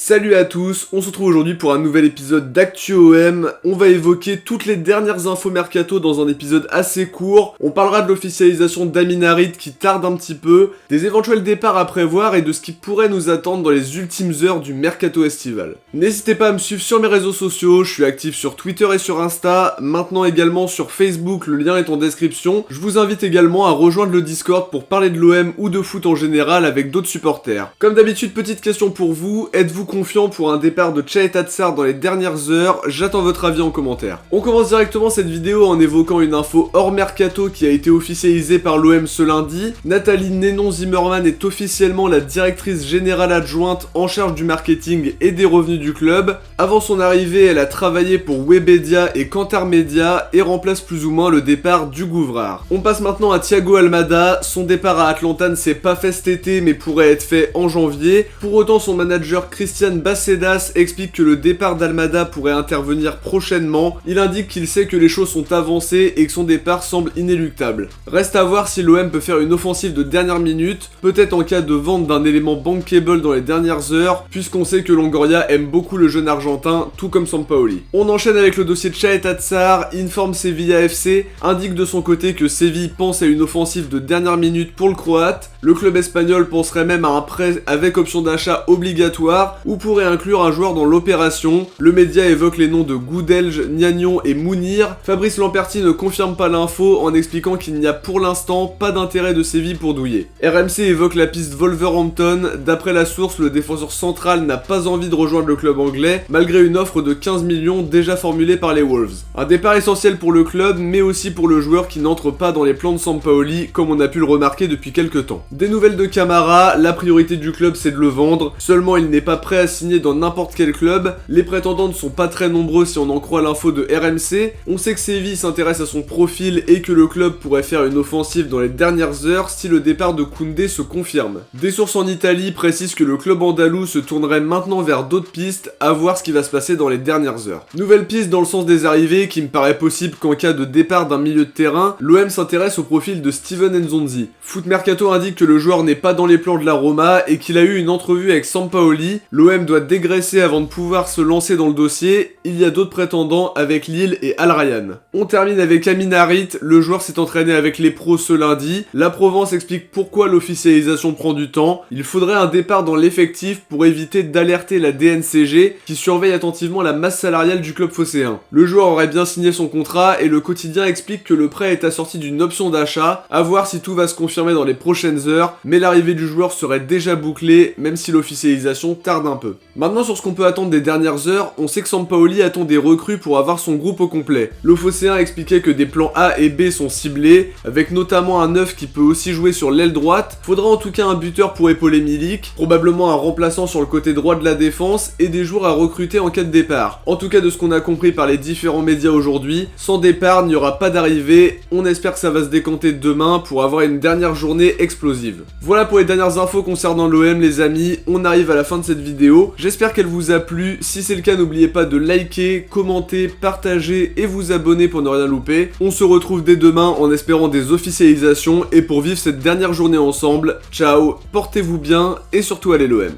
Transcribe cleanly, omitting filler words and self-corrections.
Salut à tous, on se retrouve aujourd'hui pour un nouvel épisode d'Actu OM. On va évoquer toutes les dernières infos mercato dans un épisode assez court. On parlera de l'officialisation d'Amin Harit qui tarde un petit peu, des éventuels départs à prévoir et de ce qui pourrait nous attendre dans les ultimes heures du mercato estival. N'hésitez pas à me suivre sur mes réseaux sociaux, je suis actif sur Twitter et sur Insta, maintenant également sur Facebook, le lien est en description. Je vous invite également à rejoindre le Discord pour parler de l'OM ou de foot en général avec d'autres supporters. Comme d'habitude, petite question pour vous, êtes-vous confiant pour un départ de Tchayet Sarr dans les dernières heures? J'attends votre avis en commentaire. On commence directement cette vidéo en évoquant une info hors mercato qui a été officialisée par l'OM ce lundi. Nathalie Nénon-Zimmermann est officiellement la directrice générale adjointe en charge du marketing et des revenus du club. Avant son arrivée, elle a travaillé pour Webedia et Kantar Media et remplace plus ou moins le départ du Gouvrard. On passe maintenant à Thiago Almada. Son départ à Atlanta ne s'est pas fait cet été mais pourrait être fait en janvier. Pour autant, son manager Christian Bacedas explique que le départ d'Almada pourrait intervenir prochainement. Il indique qu'il sait que les choses sont avancées et que son départ semble inéluctable. Reste à voir si l'OM peut faire une offensive de dernière minute, peut-être en cas de vente d'un élément bankable dans les dernières heures, puisqu'on sait que Longoria aime beaucoup le jeune argentin, tout comme Sampaoli. On enchaîne avec le dossier de Tchayet Sarr. Informe Sevilla FC indique de son côté que Séville pense à une offensive de dernière minute pour le Croate. Le club espagnol penserait même à un prêt avec option d'achat obligatoire, ou pourrait inclure un joueur dans l'opération. Le média évoque les noms de Goudelj, Gnagnon et Mounir. Fabrice Lamperti ne confirme pas l'info en expliquant qu'il n'y a pour l'instant pas d'intérêt de Séville pour Douillet. RMC évoque la piste Wolverhampton. D'après la source, le défenseur central n'a pas envie de rejoindre le club anglais, malgré une offre de 15 millions déjà formulée par les Wolves. Un départ essentiel pour le club, mais aussi pour le joueur qui n'entre pas dans les plans de Sampaoli, comme on a pu le remarquer depuis quelques temps. Des nouvelles de Camara, la priorité du club c'est de le vendre, seulement il n'est pas prêt à signer dans n'importe quel club. Les prétendants ne sont pas très nombreux si on en croit l'info de RMC. On sait que Séville s'intéresse à son profil et que le club pourrait faire une offensive dans les dernières heures si le départ de Koundé se confirme. Des sources en Italie précisent que le club andalou se tournerait maintenant vers d'autres pistes, à voir ce qui va se passer dans les dernières heures. Nouvelle piste dans le sens des arrivées qui me paraît possible qu'en cas de départ d'un milieu de terrain, l'OM s'intéresse au profil de Steven Nzonzi. Foot Mercato indique que le joueur n'est pas dans les plans de la Roma et qu'il a eu une entrevue avec Sampaoli. L'OM doit dégraisser avant de pouvoir se lancer dans le dossier. Il y a d'autres prétendants avec Lille et Al Rayyan. On termine avec Amin Harit. Le joueur s'est entraîné avec les pros ce lundi. La Provence explique pourquoi l'officialisation prend du temps. Il faudrait un départ dans l'effectif pour éviter d'alerter la DNCG qui surveille attentivement la masse salariale du club phocéen. Le joueur aurait bien signé son contrat et le quotidien explique que le prêt est assorti d'une option d'achat. À voir si tout va se confirmer dans les prochaines heures, mais l'arrivée du joueur serait déjà bouclée même si l'officialisation tarde un peu. Maintenant sur ce qu'on peut attendre des dernières heures, on sait que Sampaoli attend des recrues pour avoir son groupe au complet. Le phocéen expliquait que des plans A et B sont ciblés, avec notamment un neuf qui peut aussi jouer sur l'aile droite. Faudra en tout cas un buteur pour épauler Milik, probablement un remplaçant sur le côté droit de la défense et des joueurs à recruter en cas de départ. En tout cas de ce qu'on a compris par les différents médias aujourd'hui, sans départ, il n'y aura pas d'arrivée. On espère que ça va se décanter demain pour avoir une dernière journée explosive. Voilà pour les dernières infos concernant l'OM les amis, on arrive à la fin de cette vidéo. J'espère qu'elle vous a plu, si c'est le cas n'oubliez pas de liker, commenter, partager et vous abonner pour ne rien louper. On se retrouve dès demain en espérant des officialisations et pour vivre cette dernière journée ensemble. Ciao, portez-vous bien et surtout allez l'OM.